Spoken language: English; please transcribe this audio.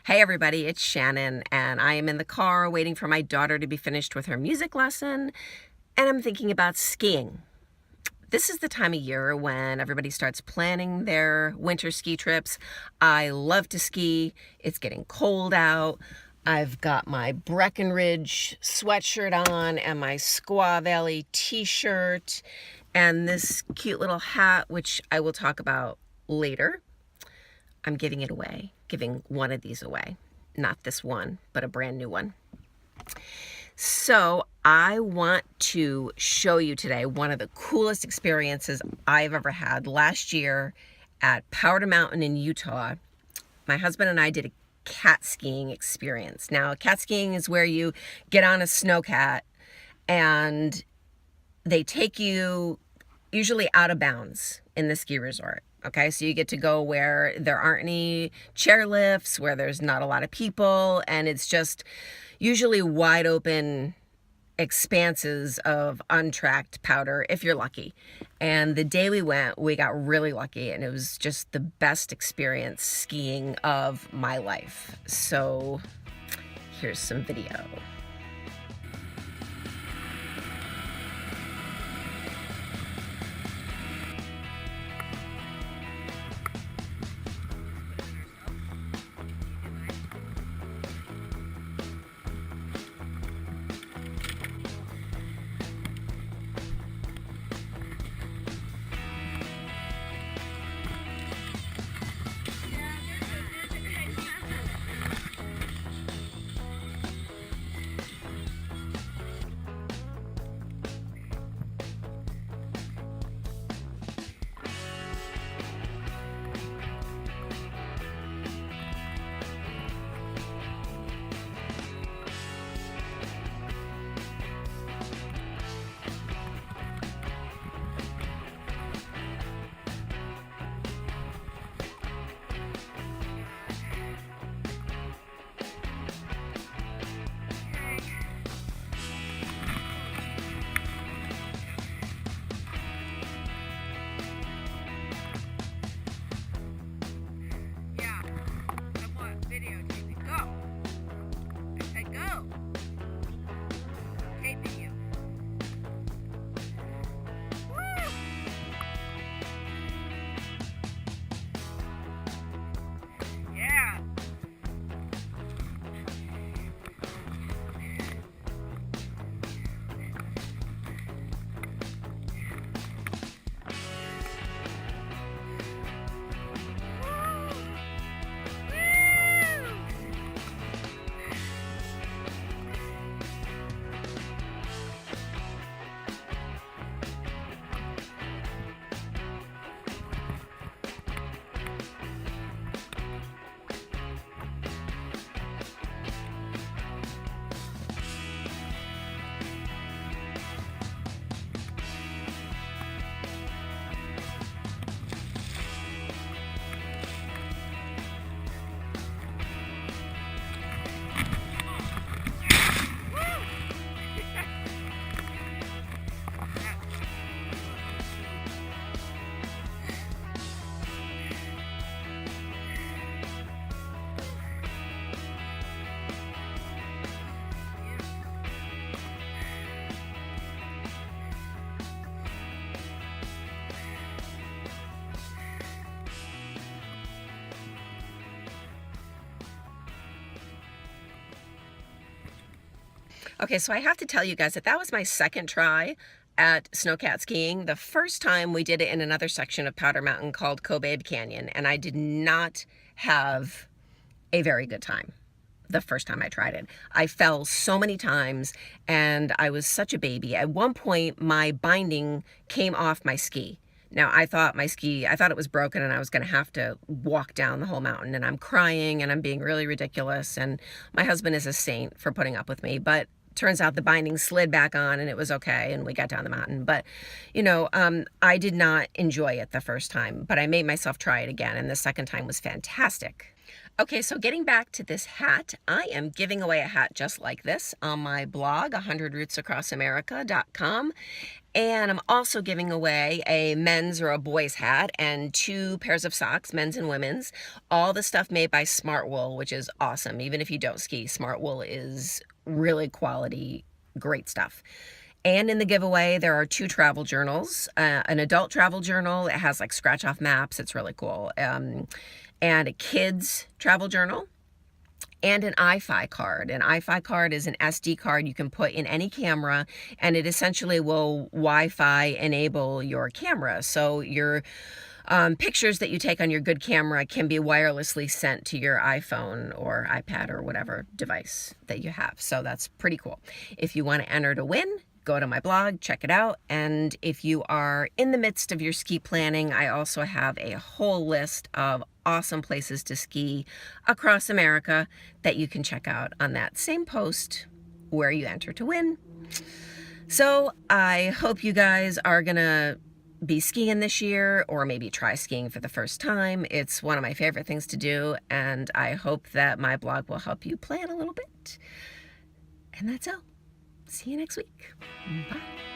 Hey everybody, it's Shannon, and I am in the car waiting for my daughter to be finished with her music lesson, and I'm thinking about skiing. This is the time of year when everybody starts planning their winter ski trips. I love to ski. It's getting cold out. I've got my Breckenridge sweatshirt on and my Squaw Valley t-shirt and this cute little hat, which I will talk about later. I'm giving it away, giving one of these away. Not this one, but a brand new one. So I want to show you today one of the coolest experiences I've ever had. Last year at Powder Mountain in Utah, my husband and I did a cat skiing experience. Now, cat skiing is where you get on a snowcat and they take you usually out of bounds in the ski resort. Okay, so you get to go where there aren't any chairlifts, where there's not a lot of people, and it's just usually wide open expanses of untracked powder, if you're lucky. And the day we went, we got really lucky, and it was just the best experience skiing of my life. So here's some video. Okay, so I have to tell you guys that that was my second try at snowcat skiing. The first time we did it in another section of Powder Mountain called Cobabe Canyon, and I did not have a very good time the first time I tried it. I fell so many times, and I was such a baby. At one point, my binding came off my ski. Now, I thought it was broken and I was going to have to walk down the whole mountain, and I'm crying and I'm being really ridiculous, and my husband is a saint for putting up with me, but turns out the binding slid back on and it was okay, and we got down the mountain. But, I did not enjoy it the first time, but I made myself try it again, and the second time was fantastic. Okay, so getting back to this hat, I am giving away a hat just like this on my blog, 100rootsacrossamerica.com. And I'm also giving away a men's or a boy's hat and 2 pairs of socks, men's and women's. All the stuff made by Smartwool, which is awesome. Even if you don't ski, Smartwool is really quality, great stuff. And in the giveaway, there are 2 travel journals, an adult travel journal. It has like scratch off maps. It's really cool. And a kid's travel journal. And an EyeFi card. An EyeFi card is an SD card you can put in any camera, and it essentially will Wi-Fi enable your camera. So your pictures that you take on your good camera can be wirelessly sent to your iPhone or iPad or whatever device that you have. So that's pretty cool. If you want to enter to win, go to my blog, check it out. And if you are in the midst of your ski planning, I also have a whole list of awesome places to ski across America that you can check out on that same post where you enter to win. So I hope you guys are gonna be skiing this year, or maybe try skiing for the first time. It's one of my favorite things to do, and I hope that my blog will help you plan a little bit. And that's all. See you next week. Bye.